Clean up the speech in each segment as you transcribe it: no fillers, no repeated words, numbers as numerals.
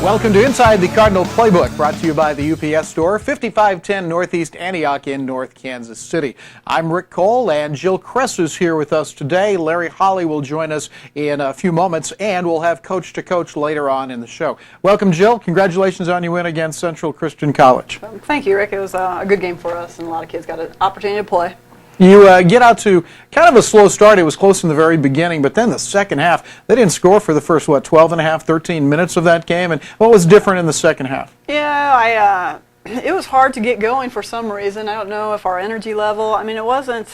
Welcome to Inside the Cardinal Playbook, brought to you by the UPS Store, 5510 Northeast Antioch in North Kansas City. I'm Rick Cole, and Jill Cress is here with us today. Larry Holley will join us in a few moments, and we'll have Coach to Coach later on in the show. Welcome, Jill. Congratulations on your win against Central Christian College. Thank you, Rick. It was a good game for us, and a lot of kids got an opportunity to play. You get out to kind of a slow start. It was close in the very beginning, but then the second half, they didn't score for the first, 12 and a half, 13 minutes of that game. And what was different in the second half? Yeah, it was hard to get going for some reason. I don't know if our energy level, it wasn't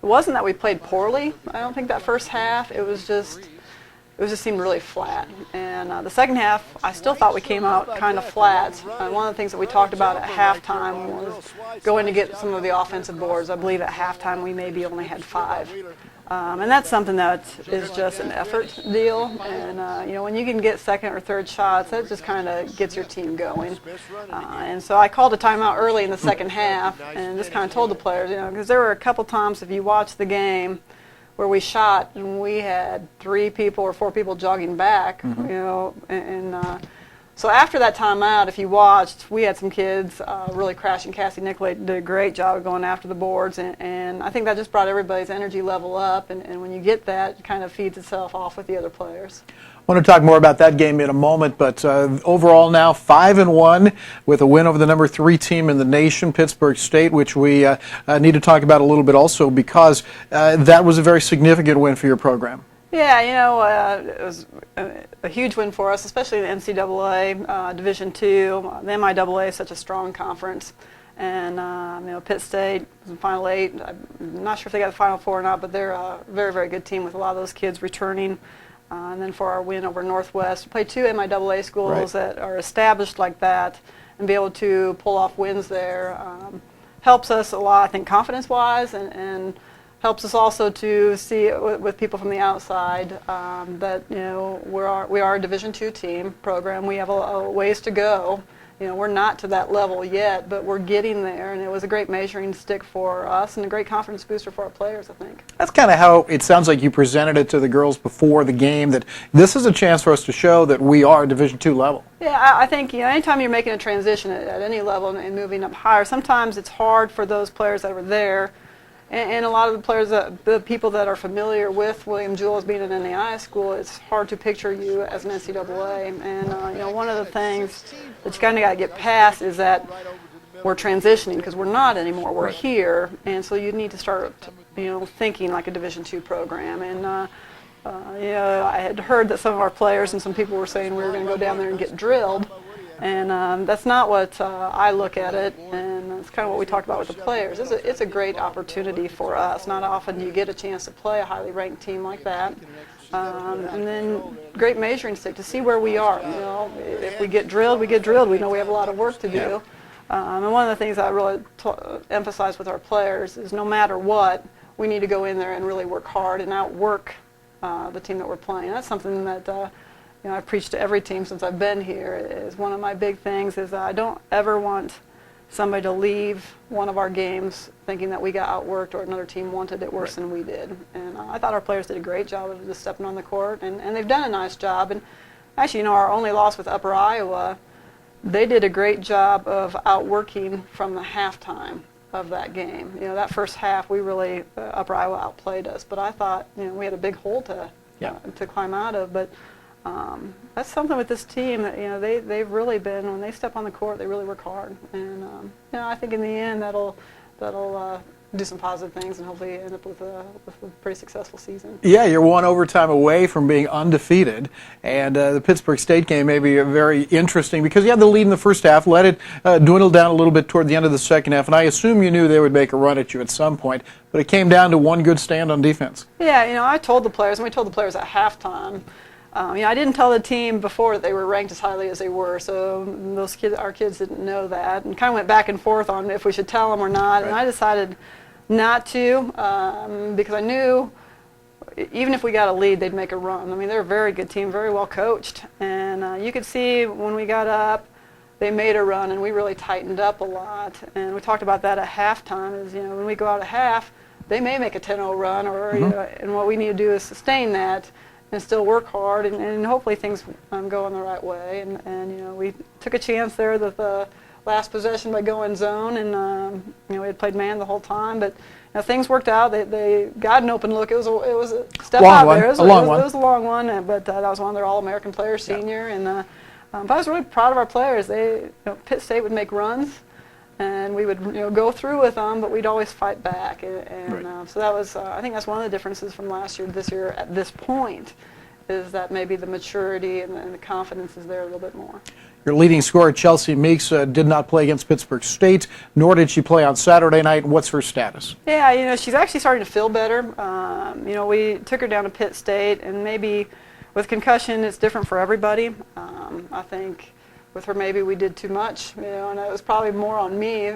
that we played poorly. I don't think that first half. It just seemed really flat. And the second half, I still thought we came out kind of flat. One of the things that we talked about at halftime was going to get some of the offensive boards. I believe at halftime we maybe only had 5. And that's something that is just an effort deal. And, when you can get second or third shots, that just kind of gets your team going. And so I called a timeout early in the second half and just kind of told the players, because there were a couple times if you watch the game, where we shot and we had 3 people or 4 people jogging back, so after that timeout, if you watched, we had some kids really crashing. Cassie Nicolay did a great job of going after the boards, and I think that just brought everybody's energy level up, and when you get that, it kind of feeds itself off with the other players. I want to talk more about that game in a moment, but overall now 5-1 with a win over the number 3 team in the nation, Pittsburgh State, which we need to talk about a little bit also because that was a very significant win for your program. Yeah, it was a huge win for us, especially in the NCAA Division II. The MIAA is such a strong conference, and Pitt State was in Final 8. I'm not sure if they got the Final 4 or not, but they're a very, very good team with a lot of those kids returning. And then for our win over Northwest, we played 2 MIAA schools that are established like that, and be able to pull off wins there helps us a lot, I think, confidence-wise, and helps us also to see with people from the outside that we are a Division II team program. We have a ways to go. We're not to that level yet, but we're getting there, and it was a great measuring stick for us and a great confidence booster for our players, I think. That's kind of how it sounds like you presented it to the girls before the game, that this is a chance for us to show that we are Division II level. Yeah, I think anytime you're making a transition at any level and moving up higher, sometimes it's hard for those players that were there. And a lot of the players, the people that are familiar with William Jewell as being an NAIA school, it's hard to picture you as an NCAA. And one of the things that you kind of got to get past is that we're transitioning, because we're not anymore. We're here, and so you need to start, thinking like a Division II program. And I had heard that some of our players and some people were saying we were going to go down there and get drilled. And that's not what I look at it, and it's kind of what we talked about with the players. It's a great opportunity for us. Not often do you get a chance to play a highly ranked team like that. And then great measuring stick to see where we are. If we get drilled, we get drilled. We know we have a lot of work to do. And one of the things I really emphasize with our players is no matter what, we need to go in there and really work hard and outwork the team that we're playing. That's something that I've preached to every team since I've been here. Is one of my big things is I don't ever want somebody to leave one of our games thinking that we got outworked or another team wanted it worse than we did. And I thought our players did a great job of just stepping on the court, and they've done a nice job. And actually, our only loss with Upper Iowa, they did a great job of outworking from the halftime of that game. That first half, we really, Upper Iowa outplayed us. But I thought, we had a big hole to climb out of. But that's something with this team that they've really been, when they step on the court, they really work hard, and I think in the end that'll do some positive things and hopefully end up with a pretty successful season. Yeah, you're one overtime away from being undefeated, and the Pittsburgh State game may be very interesting because you had the lead in the first half, let it dwindle down a little bit toward the end of the second half, and I assume you knew they would make a run at you at some point, but it came down to one good stand on defense. Yeah, I told the players, and we told the players at halftime. I didn't tell the team before that they were ranked as highly as they were, so our kids didn't know that, and kind of went back and forth on if we should tell them or not. Right. And I decided not to because I knew even if we got a lead, they'd make a run. They're a very good team, very well coached, and you could see when we got up, they made a run, and we really tightened up a lot. And we talked about that at halftime. Is when we go out at half, they may make a 10-0 run, or and what we need to do is sustain that. still work hard, and hopefully things go in the right way. And we took a chance there with the last possession by going zone, and we had played man the whole time, but things worked out. They got an open look. It was a step out there. It was a long one, but that was one of their All-American players, senior, and but I was really proud of our players. Pitt State would make runs, and we would go through with them, but we'd always fight back, and so that was I think that's one of the differences from last year to this year at this point, is that maybe the maturity and the confidence is there a little bit more. Your leading scorer, Chelsea Meeks, did not play against Pittsburgh State, nor did she play on Saturday night. What's her status? Yeah, she's actually starting to feel better. We took her down to Pitt State, and maybe with concussion, it's different for everybody. I think with her, maybe we did too much, and it was probably more on me,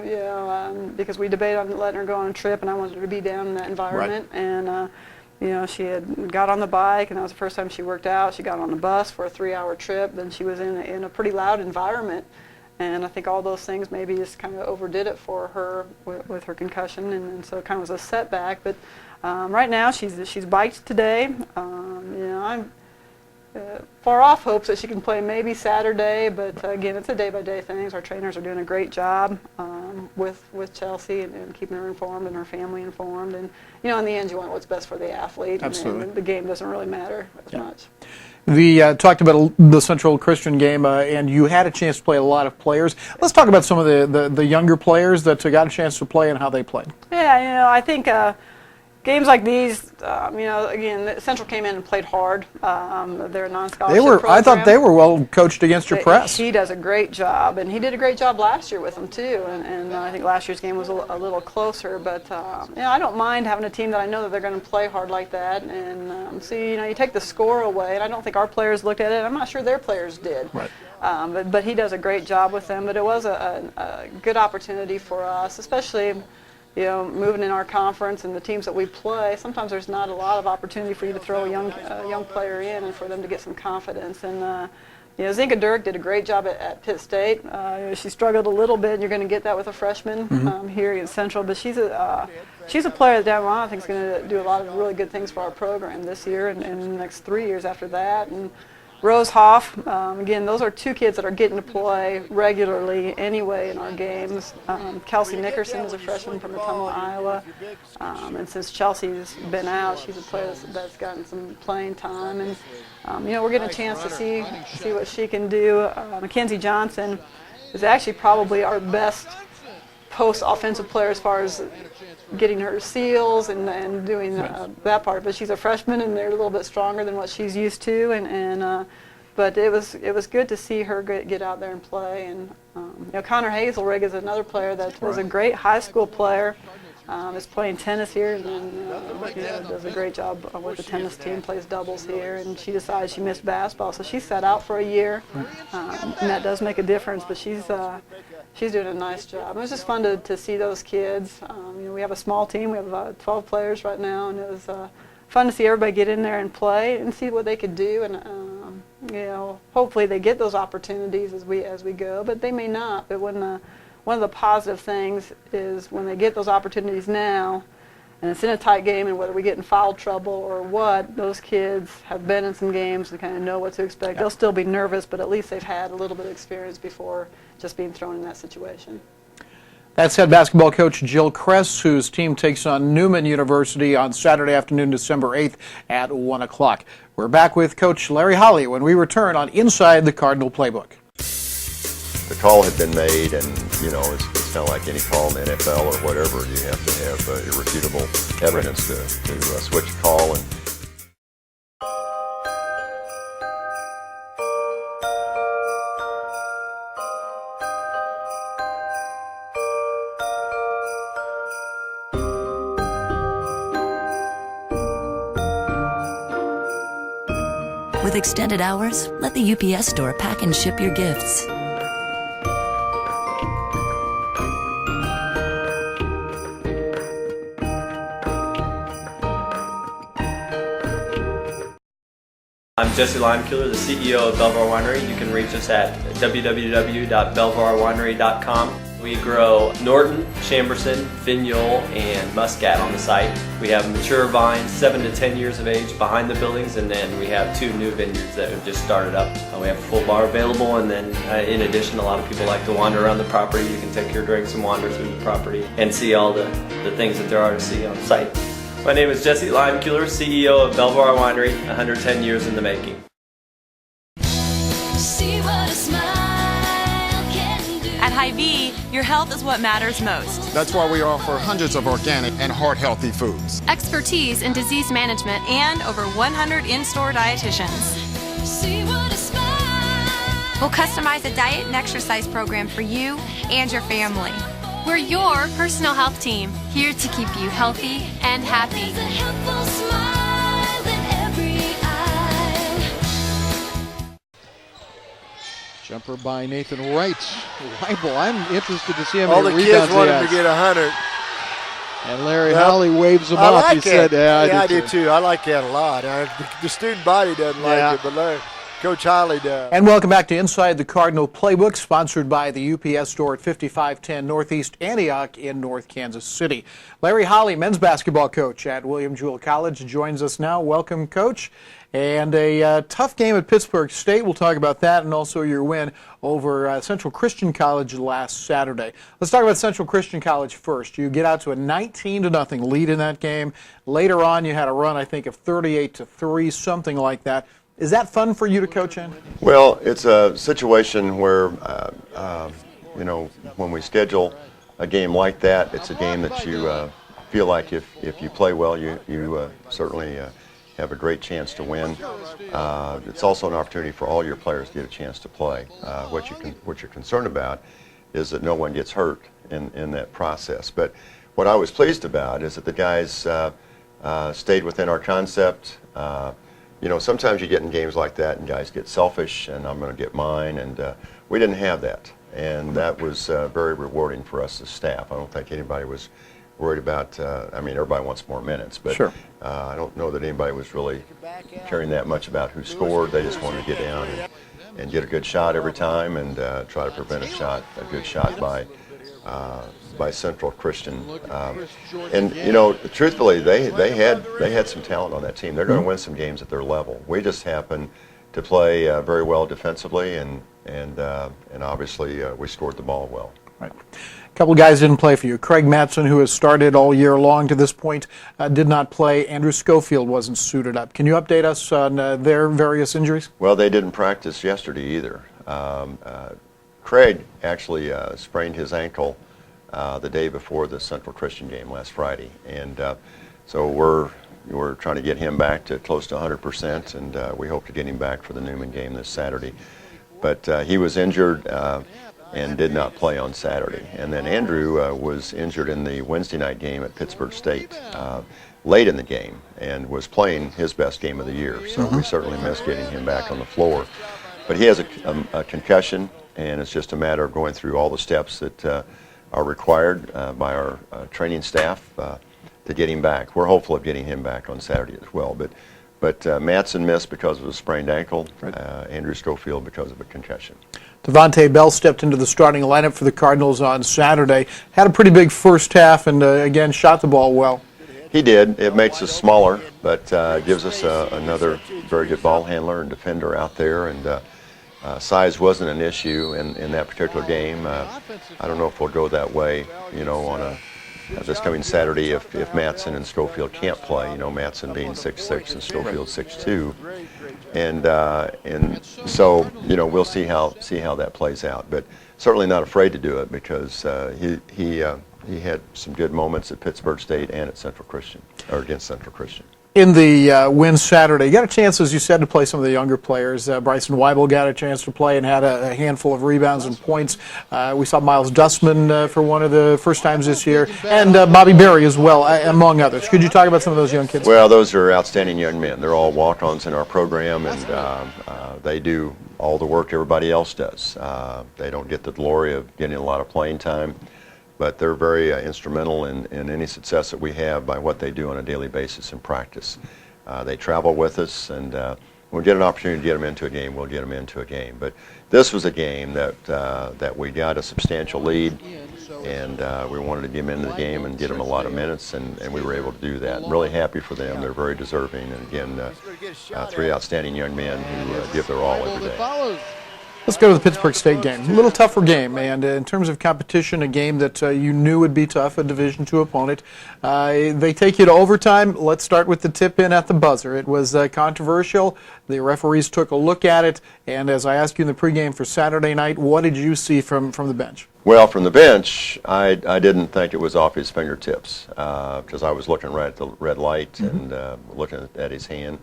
because we debated on letting her go on a trip, and I wanted her to be down in that environment. Right. And she had got on the bike, and that was the first time she worked out. She got on the bus for a 3-hour trip. Then she was in a pretty loud environment, and I think all those things maybe just kind of overdid it for her with her concussion, and so it kind of was a setback. But right now she's biked today. I'm far off hopes that she can play maybe Saturday, but again, it's a day-by-day thing. Our trainers are doing a great job with Chelsea and keeping her informed and her family informed. And in the end, you want what's best for the athlete. Absolutely. And the game doesn't really matter as much. We talked about the Central Christian game, and you had a chance to play a lot of players. Let's talk about some of the younger players that got a chance to play and how they played. Yeah, I think games like these, again, Central came in and played hard. They're a non-scholarship program. I thought they were well coached against your press. He does a great job, and he did a great job last year with them too. And I think last year's game was a little closer. But I don't mind having a team that I know that they're going to play hard like that. And so you take the score away, and I don't think our players looked at it. I'm not sure their players did. Right. But he does a great job with them. But it was a good opportunity for us, especially moving in our conference and the teams that we play. Sometimes there's not a lot of opportunity for you to throw a young player in and for them to get some confidence. And Zinka Dirk did a great job at Pitt State. She struggled a little bit, and you're going to get that with a freshman here at Central. But she's a player that down the line I think is going to do a lot of really good things for our program this year and the next 3 years after that. And Rose Hoff, again, those are two kids that are getting to play regularly anyway in our games. Kelsey Nickerson is a freshman from Ottumwa, Iowa. And since Chelsea's been out, she's a player that's gotten some playing time. And, we're getting a chance to see what she can do. Mackenzie Johnson is actually probably our best post-offensive player as far as getting her seals and doing that part. But she's a freshman, and they're a little bit stronger than what she's used to. But it was good to see her get out there and play. And Connor Hazelrig is another player that was a great high school player. Is playing tennis here, and does a great job with the tennis team. Plays doubles here, and she decided she missed basketball, so she sat out for a year, and that does make a difference. But she's doing a nice job. It was just fun to see those kids. We have a small team. We have 12 players right now, and it was fun to see everybody get in there and play and see what they could do. And hopefully they get those opportunities as we go, but they may not. But one of the positive things is when they get those opportunities now, and it's in a tight game, and whether we get in foul trouble or what, those kids have been in some games and kind of know what to expect. Yep. They'll still be nervous, but at least they've had a little bit of experience before just being thrown in that situation. That's head basketball coach Jill Cress, whose team takes on Newman University on Saturday afternoon, December 8th at 1 o'clock. We're back with Coach Larry Holley when we return on Inside the Cardinal Playbook. The call had been made, and it's kind of like any call in the NFL or whatever. You have to have irrefutable evidence to switch a call. And with extended hours, let the UPS store pack and ship your gifts. I'm Jesse Limekiller, the CEO of Belvoir Winery. You can reach us at www.belvoirwinery.com. We grow Norton, Chamberson, Vignole, and Muscat on the site. We have mature vines, 7 to 10 years of age, behind the buildings, and then we have 2 new vineyards that have just started up. We have a full bar available, and then in addition, a lot of people like to wander around the property. You can take your drinks and wander through the property and see all the things that there are to see on site. My name is Jesse Limeculer, CEO of Belvoir Winery, 110 years in the making. At Hy-Vee, your health is what matters most. That's why we offer hundreds of organic and heart-healthy foods. Expertise in disease management and over 100 in-store dietitians. We'll customize a diet and exercise program for you and your family. We're your personal health team, here to keep you healthy and happy. Jumper by Nathan Wright. Weibel, I'm interested to see how All many the rebounds kids want he him has. to get 100. And Larry Holley waves him I off. like He said, yeah, I do too. I like that a lot. The student body doesn't like it, but Larry, Coach Holley does. And welcome back to Inside the Cardinal Playbook, sponsored by the UPS store at 5510 Northeast Antioch in North Kansas City. Larry Holley, men's basketball coach at William Jewell College, joins us now. Welcome, Coach. And a tough game at Pittsburgh State. We'll talk about that, and also your win over Central Christian College last Saturday. Let's talk about Central Christian College first. You get out to a 19-0 lead in that game. Later on, you had a run, I think, of 38-3, something like that. Is that fun for you to coach in? Well, it's a situation where, you know, when we schedule a game like that, it's a game that you feel like if you play well, you certainly have a great chance to win. It's also an opportunity for all your players to get a chance to play. What you're concerned about is that no one gets hurt in that process. But what I was pleased about is that the guys stayed within our concept. You know, sometimes you get in games like that and guys get selfish and I'm going to get mine, and we didn't have that. And that was very rewarding for us as staff. I don't think anybody was worried about, I mean, everybody wants more minutes, but sure. I don't know that anybody was really caring that much about who scored. They just wanted to get down and get a good shot every time and try to prevent a good shot by Central Christian. And you know, truthfully, they had some talent on that team. They're going to win some games at their level. We just happened to play very well defensively, and obviously we scored the ball well. Right. A couple of guys didn't play for you. Craig Mattson, who has started all year long to this point, did not play. Andrew Schofield wasn't suited up. Can you update us on their various injuries? Well, they didn't practice yesterday either. Craig actually sprained his ankle the day before the Central Christian game last Friday, and so we're trying to get him back to close to 100%, and we hope to get him back for the Newman game this Saturday. But he was injured and did not play on Saturday. And then Andrew was injured in the Wednesday night game at Pittsburgh State late in the game and was playing his best game of the year. So we certainly missed getting him back on the floor. But he has a concussion, and it's just a matter of going through all the steps that are required by our training staff to get him back. We're hopeful of getting him back on Saturday as well. But Mattson missed because of a sprained ankle, Andrew Schofield because of a concussion. Devontae Bell stepped into the starting lineup for the Cardinals on Saturday. Had a pretty big first half and, again, shot the ball well. He did. It makes us smaller, but gives us another very good ball handler and defender out there. And size wasn't an issue in that particular game. I don't know if we'll go that way, you know, on this coming Saturday if Mattson and Schofield can't play. You know, Mattson being 6'6" and Schofield 6'2", and so you know we'll see how that plays out. But certainly not afraid to do it because he had some good moments at Pittsburgh State and at Central Christian or against Central Christian. In the win Saturday, you got a chance, as you said, to play some of the younger players. Bryson Weibel got a chance to play and had a handful of rebounds and points. We saw Miles Dustman for one of the first times this year, and Bobby Berry as well, among others. Could you talk about some of those young kids? Well, those are outstanding young men. They're all walk-ons in our program, and they do all the work everybody else does. They don't get the glory of getting a lot of playing time, but they're very instrumental in any success that we have by what they do on a daily basis in practice. They travel with us, and when we get an opportunity to get them into a game, we'll get them into a game. But this was a game that we got a substantial lead. and we wanted to get them into the game and get them a lot of minutes, and we were able to do that. I'm really happy for them. They're very deserving, and again, three outstanding young men who give their all every day. Let's go to the Pittsburgh State game. A little tougher game, and in terms of competition, a game that you knew would be tough, a Division II opponent. They take you to overtime. Let's start with the tip-in at the buzzer. It was controversial. The referees took a look at it, and as I asked you in the pregame for Saturday night, what did you see from the bench? Well, from the bench, I didn't think it was off his fingertips because I was looking right at the red light and looking at his hand.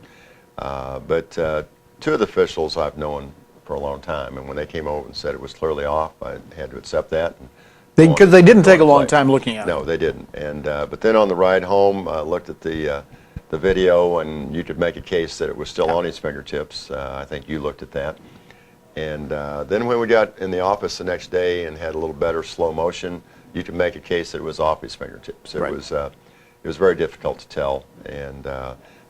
But two of the officials I've known for a long time, and when they came over and said it was clearly off, I had to accept that. Because they didn't take a long time looking at it. No, they didn't. And but then on the ride home, I looked at the video, and you could make a case that it was still on his fingertips. I think you looked at that. And then when we got in the office the next day and had a little better slow motion, you could make a case that it was off his fingertips. It was very difficult to tell, and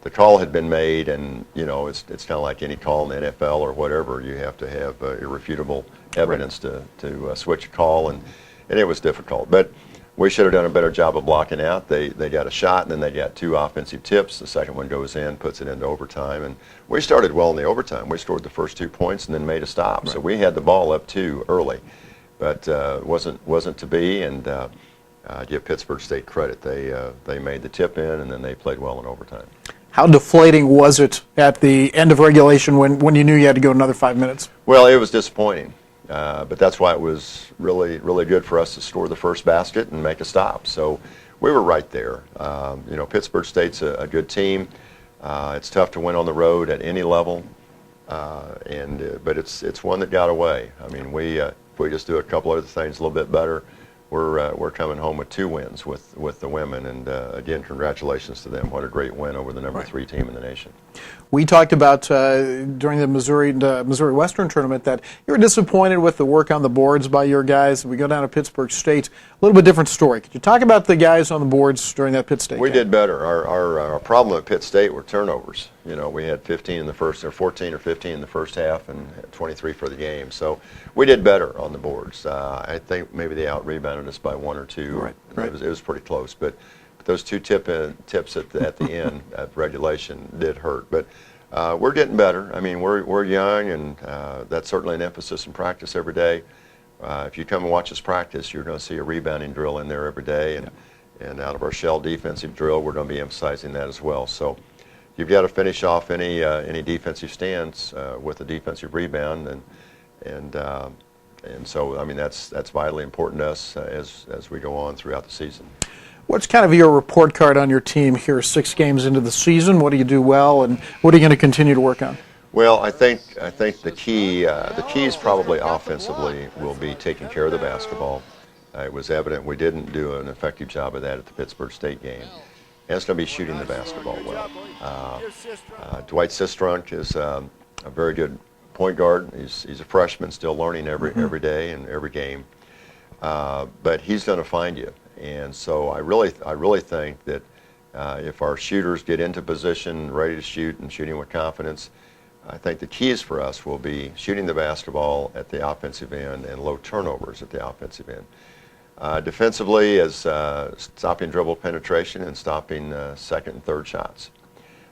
the call had been made, and you know it's kind of like any call in the NFL or whatever. You have to have irrefutable evidence to switch a call, and it was difficult. But we should have done a better job of blocking out. They got a shot, and then they got two offensive tips. The second one goes in, puts it into overtime, and we started well in the overtime. We scored the first 2 points and then made a stop. So we had the ball up too early, but wasn't to be. And I give Pittsburgh State credit. They made the tip in, and then they played well in overtime. How deflating was it at the end of regulation when you knew you had to go another 5 minutes? Well, it was disappointing, but that's why it was really, really good for us to score the first basket and make a stop. So we were right there. You know, Pittsburgh State's a good team. It's tough to win on the road at any level, but it's one that got away. I mean, if we just do a couple other things a little bit better, we're coming home with 2 wins with the women, and again, congratulations to them. What a great win over the number 3 team in the nation. We talked about during the Missouri Western tournament that you were disappointed with the work on the boards by your guys. We go down to Pittsburgh State, a little bit different story. Could you talk about the guys on the boards during that Pitt State game? We did better. Our problem at Pitt State were turnovers. You know, we had 15 in the first, or 14 or 15 in the first half, and 23 for the game. So we did better on the boards. I think maybe they out-rebounded us by 1 or 2. Right. It was pretty close, but those 2 tips at the end of regulation did hurt. But we're getting better. I mean, we're young, and that's certainly an emphasis in practice every day. If you come and watch us practice, you're going to see a rebounding drill in there every day, and out of our shell defensive drill, we're going to be emphasizing that as well. So you've got to finish off any defensive stance with a defensive rebound, and so I mean that's vitally important to us as we go on throughout the season. What's kind of your report card on your team here 6 games into the season? What do you do well, and what are you going to continue to work on? Well, I think the keys probably offensively will be taking care of the basketball. It was evident we didn't do an effective job of that at the Pittsburgh State game. And it's going to be shooting the basketball well. Dwight Sistrunk is a very good point guard. He's a freshman, still learning every day and every game. But he's going to find you. And so I really think that if our shooters get into position, ready to shoot and shooting with confidence, I think the keys for us will be shooting the basketball at the offensive end and low turnovers at the offensive end. Defensively is stopping dribble penetration and stopping second and third shots.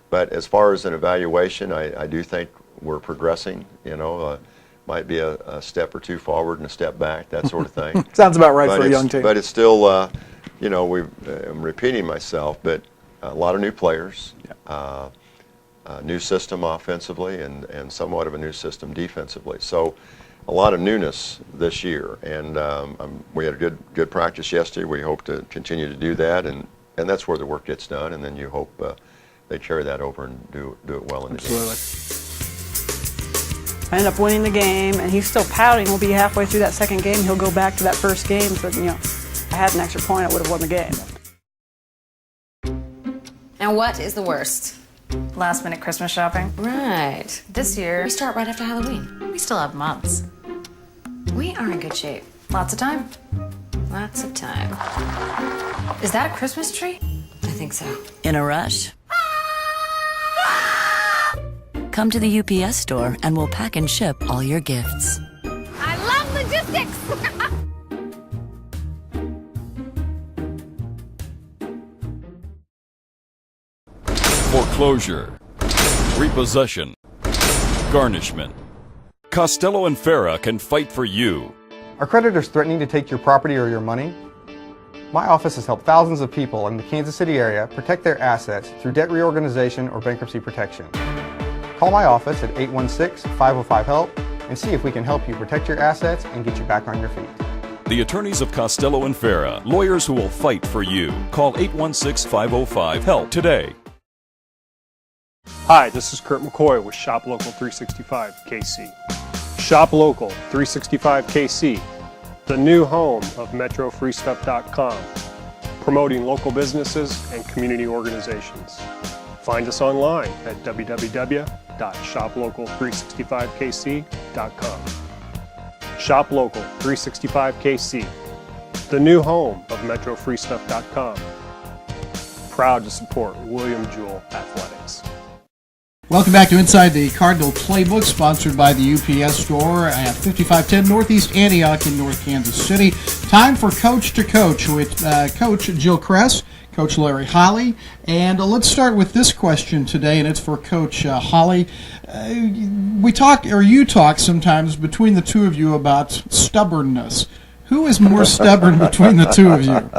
But as far as an evaluation, I do think we're progressing. You know, might be a step or 2 forward and a step back, that sort of thing. Sounds about right for a young team. But it's still, you know, I'm repeating myself, but a lot of new players, new system offensively, and somewhat of a new system defensively. So a lot of newness this year, and we had a good practice yesterday. We hope to continue to do that, and that's where the work gets done, and then you hope they carry that over and do it well in the game. Absolutely. I end up winning the game, and he's still pouting. We'll be halfway through that second game. He'll go back to that first game. So, you know, if I had an extra point, I would have won the game. And what is the worst? Last minute Christmas shopping. Right. This year, We start right after Halloween. we still have months. We are in good shape. Lots of time. Lots of time. Is that a Christmas tree? I think so. In a rush? Come to the UPS store and we'll pack and ship all your gifts. I love logistics! foreclosure, repossession, garnishment. Costello and Farah can fight for you. Are creditors threatening to take your property or your money? My office has helped thousands of people in the Kansas City area protect their assets through debt reorganization or bankruptcy protection. Call my office at 816-505-HELP and see if we can help you protect your assets and get you back on your feet. The attorneys of Costello and Farah, lawyers who will fight for you. Call 816-505-HELP today. Hi, this is Kurt McCoy with Shop Local 365 KC. Shop Local 365 KC, the new home of MetroFreeStuff.com, promoting local businesses and community organizations. Find us online at www.shoplocal365kc.com. Shop Local 365 KC, the new home of MetroFreeStuff.com. Proud to support William Jewell Athletics. Welcome back to Inside the Cardinal Playbook, sponsored by the UPS Store at 5510 Northeast Antioch in North Kansas City. Time for Coach to Coach with Coach Jill Cress, Coach Larry Holley. And let's start with this question today, and it's for Coach Holley. You talk sometimes between the two of you about stubbornness. Who is more stubborn between the two of you?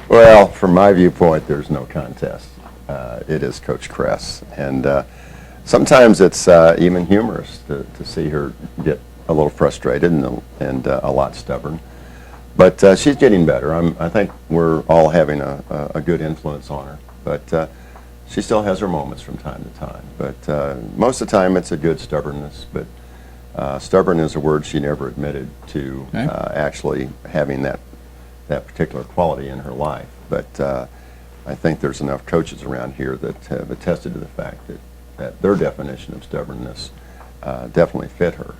Well, from my viewpoint, there's no contest. It is Coach Cress, and sometimes it's even humorous to see her get a little frustrated and a lot stubborn. But she's getting better. I think we're all having a good influence on her, but she still has her moments from time to time. But most of the time, it's a good stubbornness. But stubborn is a word she never admitted to actually having that particular quality in her life. But I think there's enough coaches around here that have attested to the fact that their definition of stubbornness definitely fit her.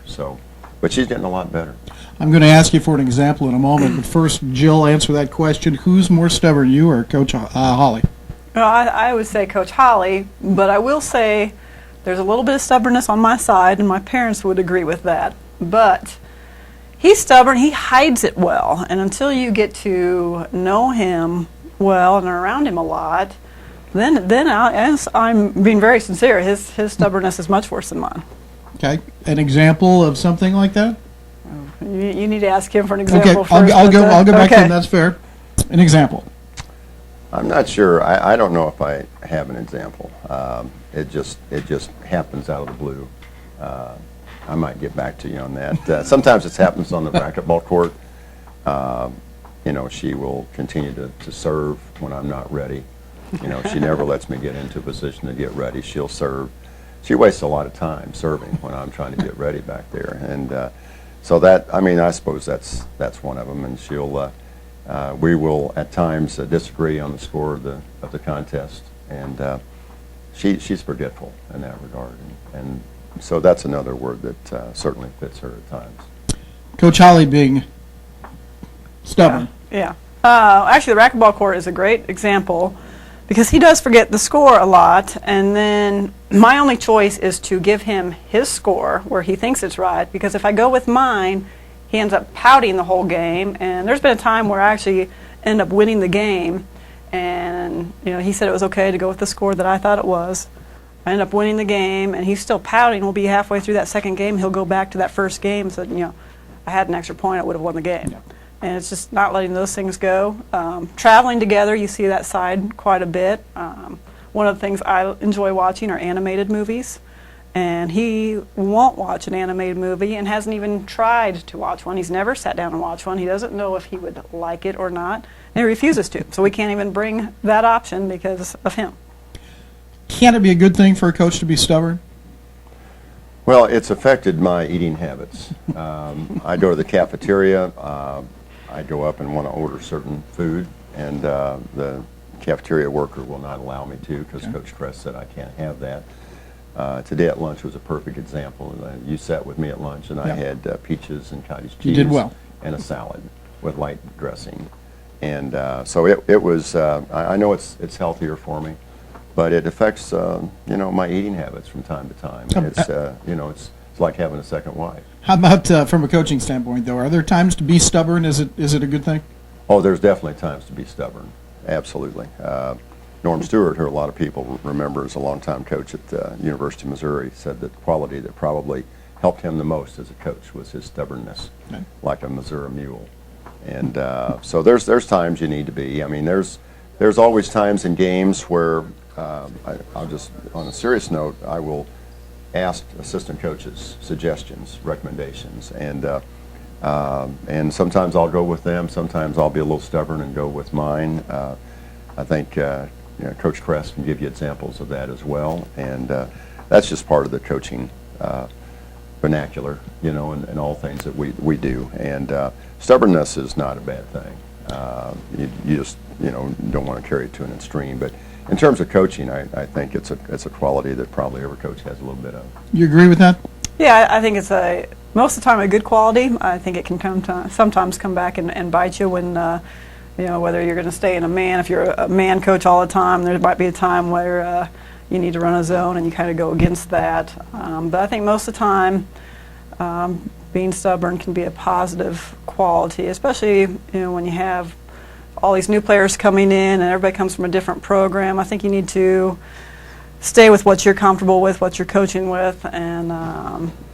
But she's getting a lot better. I'm going to ask you for an example in a moment, but first, Jill, answer that question. Who's more stubborn, you or Coach Holley? Well, I would say Coach Holley, but I will say there's a little bit of stubbornness on my side, and my parents would agree with that. But he's stubborn. He hides it well, and until you get to know him well and are around him a lot, then I'm being very sincere, his stubbornness is much worse than mine. Okay, an example of something like that? You need to ask him for an example. Okay, first, I'll go back to him. That's fair. An example. I'm not sure. I don't know if I have an example. It just happens out of the blue. I might get back to you on that. Sometimes it happens on the racquetball court. She will continue to serve when I'm not ready. She never lets me get into a position to get ready. She'll serve. She wastes a lot of time serving when I'm trying to get ready back there. And so I suppose that's one of them. And we will at times disagree on the score of the contest. And she's forgetful in that regard. And so that's another word that certainly fits her at times. Coach Holley being stubborn. Yeah. Actually, the racquetball court is a great example because he does forget the score a lot, and then my only choice is to give him his score where he thinks it's right, because if I go with mine, he ends up pouting the whole game, and there's been a time where I actually end up winning the game, and he said it was okay to go with the score that I thought it was. I end up winning the game, and he's still pouting. We'll be halfway through that second game. He'll go back to that first game and say, I had an extra point, I would have won the game. Yeah. And it's just not letting those things go. Traveling together, you see that side quite a bit. One of the things I enjoy watching are animated movies. And he won't watch an animated movie and hasn't even tried to watch one. He's never sat down and watched one. He doesn't know if he would like it or not. And he refuses to. So we can't even bring that option because of him. Can it be a good thing for a coach to be stubborn? Well, it's affected my eating habits. I go to the cafeteria. I go up and want to order certain food, and the cafeteria worker will not allow me to because Coach Cress said I can't have that. Today at lunch was a perfect example. You sat with me at lunch, and I had peaches and cottage cheese. You did well. And a salad with light dressing. And so it was, I know it's healthier for me, but it affects, my eating habits from time to time. It's like having a second wife. How about from a coaching standpoint, though? Are there times to be stubborn? Is it a good thing? Oh, there's definitely times to be stubborn. Absolutely. Norm Stewart, who a lot of people remember as a longtime coach at the University of Missouri, said that the quality that probably helped him the most as a coach was his stubbornness, like a Missouri mule. And so there's times you need to be. I mean, there's always times in games where I'll just, on a serious note, I will ask assistant coaches suggestions, recommendations, and sometimes I'll go with them. Sometimes I'll be a little stubborn and go with mine. I think Coach Cress can give you examples of that as well, and that's just part of the coaching vernacular, and all things that we do. And stubbornness is not a bad thing. You just don't want to carry it to an extreme. But in terms of coaching, I think it's a quality that probably every coach has a little bit of. You agree with that? Yeah, I think it's most of the time a good quality. I think it can sometimes come back and bite you when whether you're going to stay in a man. If you're a man coach all the time, there might be a time where you need to run a zone and you kind of go against that. But I think most of the time, being stubborn can be a positive quality, especially when you have all these new players coming in and everybody comes from a different program. I think you need to stay with what you're comfortable with, what you're coaching with, and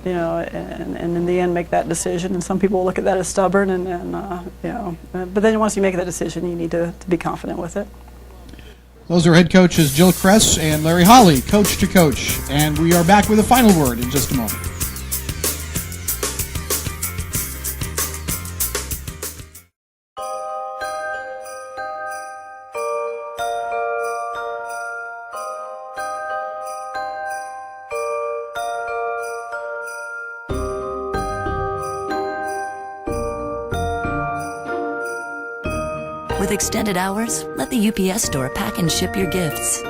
and in the end make that decision. And some people look at that as stubborn, but then once you make that decision, you need to be confident with it. Those are head coaches Jill Cress and Larry Holley, coach to coach. And we are back with a final word in just a moment. With extended hours, let the UPS store pack and ship your gifts.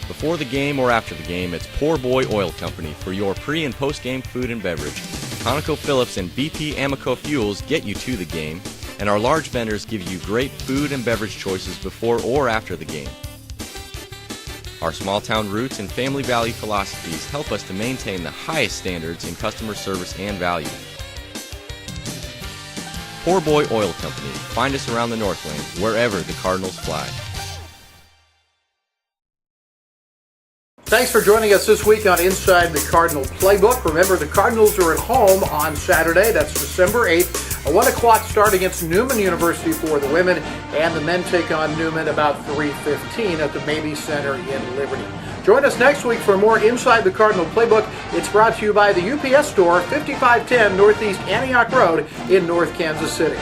Before the game or after the game, it's Poor Boy Oil Company for your pre- and post-game food and beverage. ConocoPhillips and BP Amoco Fuels get you to the game, and our large vendors give you great food and beverage choices before or after the game. Our small-town roots and family value philosophies help us to maintain the highest standards in customer service and value. Poor Boy Oil Company. Find us around the Northland, wherever the Cardinals fly. Thanks for joining us this week on Inside the Cardinal Playbook. Remember, the Cardinals are at home on Saturday. That's December 8th. A 1 o'clock start against Newman University for the women, and the men take on Newman about 3:15 at the Mabee Center in Liberty. Join us next week for more Inside the Cardinal Playbook. It's brought to you by the UPS Store, 5510 Northeast Antioch Road in North Kansas City.